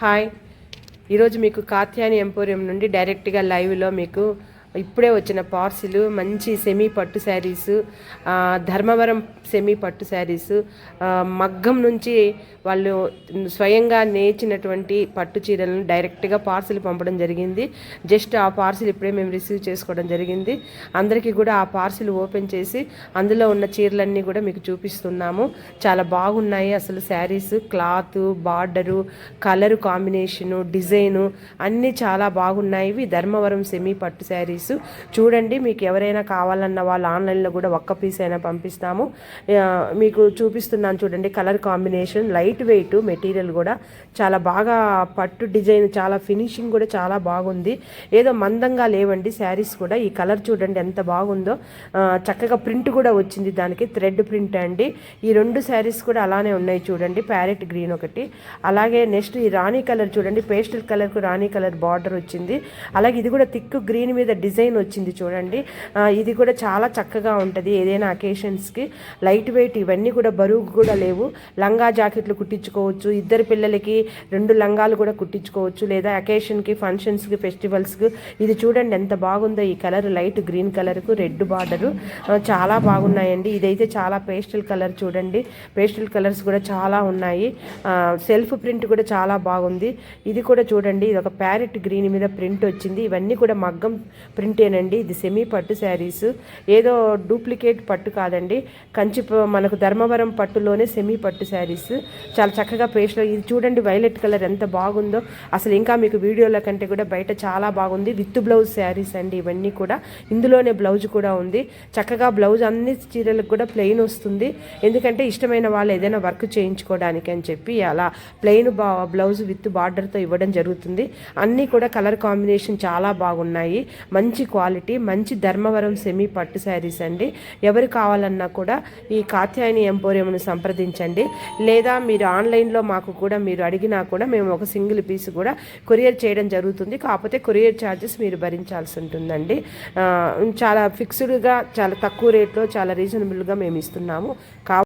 Hi, ఈరోజు మీకు Katyayani emporium నుండి డైరెక్ట్గా లైవ్లో మీకు ఇప్పుడే వచ్చిన పార్సిల్ మంచి సెమీ పట్టు శారీసు, ధర్మవరం సెమీ పట్టు శారీసు, మగ్గం నుంచి వాళ్ళు స్వయంగా నేర్చినటువంటి పట్టు చీరలను డైరెక్ట్గా పార్సిల్ పంపడం జరిగింది. జస్ట్ ఆ పార్సిల్ ఇప్పుడే మేము రిసీవ్ చేసుకోవడం జరిగింది. అందరికీ కూడా ఆ పార్సిల్ ఓపెన్ చేసి అందులో ఉన్న చీరలన్నీ కూడా మీకు చూపిస్తున్నాము. చాలా బాగున్నాయి అసలు saris, cloth, border, colour combination, design అన్నీ చాలా బాగున్నాయి. ఇవి ధర్మవరం సెమీ పట్టు శారీస్ చూడండి. మీకు ఎవరైనా కావాలన్న వాళ్ళు ఆన్లైన్లో కూడా ఒక్క పీస్ అయినా పంపిస్తాము. మీకు చూపిస్తున్నాను చూడండి. Colour combination, light weight material కూడా చాలా బాగా, పట్టు డిజైన్ చాలా ఫినిషింగ్ కూడా చాలా బాగుంది. ఏదో మందంగా లేవండి శారీస్ కూడా. ఈ కలర్ చూడండి ఎంత బాగుందో. చక్కగా ప్రింట్ కూడా వచ్చింది, దానికి థ్రెడ్ ప్రింట్ అండి. ఈ రెండు శారీస్ కూడా అలానే ఉన్నాయి చూడండి. ప్యారెట్ గ్రీన్ ఒకటి, అలాగే నెక్స్ట్ ఈ రాణి కలర్ చూడండి. పేస్టల్ కలర్కు రాణి కలర్ బార్డర్ వచ్చింది. అలాగే ఇది కూడా థిక్ గ్రీన్ మీద డిజైన్ వచ్చింది చూడండి. ఇది కూడా చాలా చక్కగా ఉంటుంది ఏదైనా అకేషన్స్కి. లైట్ వెయిట్, ఇవన్నీ కూడా బరువు కూడా లేవు. లంగా జాకెట్లు కుట్టించుకోవచ్చు, ఇద్దరు పిల్లలకి 2 లంగాలు కూడా కుట్టించుకోవచ్చు, లేదా అకేషన్కి, ఫంక్షన్స్కి, ఫెస్టివల్స్కి. ఇది చూడండి ఎంత బాగుందో. ఈ కలర్ లైట్ గ్రీన్ కలర్కు రెడ్ బార్డరు చాలా బాగున్నాయండి. ఇదైతే చాలా పేస్టల్ కలర్ చూడండి. పేస్టల్ కలర్స్ కూడా చాలా ఉన్నాయి. సెల్ఫ్ ప్రింట్ కూడా చాలా బాగుంది. ఇది కూడా చూడండి, ఇది ఒక ప్యారెట్ గ్రీన్ మీద ప్రింట్ వచ్చింది. ఇవన్నీ కూడా మగ్గం ప్రింటేనండి. ఇది సెమీ పట్టు శారీస్, ఏదో డూప్లికేట్ పట్టు కాదండి. మనకు ధర్మవరం పట్టులోనే సెమీ పట్టు శారీస్ చాలా చక్కగా పేస్ట్లో. ఇది చూడండి వైలెట్ కలర్ ఎంత బాగుందో అసలు. ఇంకా మీకు వీడియోల కంటే కూడా బయట చాలా బాగుంది. విత్ బ్లౌజ్ శారీస్ అండి ఇవన్నీ కూడా. ఇందులోనే బ్లౌజ్ కూడా ఉంది. చక్కగా బ్లౌజ్ అన్ని చీరలకు కూడా ప్లెయిన్ వస్తుంది, ఎందుకంటే ఇష్టమైన వాళ్ళు ఏదైనా వర్క్ చేయించుకోవడానికి అని చెప్పి అలా ప్లెయిన్ బ్లౌజ్ విత్ బార్డర్తో ఇవ్వడం జరుగుతుంది. అన్నీ కూడా కలర్ కాంబినేషన్ చాలా బాగున్నాయి. మంచి క్వాలిటీ, మంచి ధర్మవరం సెమీ పట్టు శారీస్ అండి. ఎవరు కావాలన్నా కూడా ఈ కాత్యాయని ఎంపోరియంను సంప్రదించండి. లేదా మీరు ఆన్లైన్లో మాకు కూడా మీరు అడిగినా కూడా మేము ఒక సింగిల్ పీస్ కూడా కొరియర్ చేయడం జరుగుతుంది. కాకపోతే కొరియర్ ఛార్జెస్ మీరు భరించాల్సి ఉంటుందండి. చాలా ఫిక్స్డ్గా, చాలా తక్కువ రేట్లో, చాలా రీజనబుల్గా మేము ఇస్తున్నాము.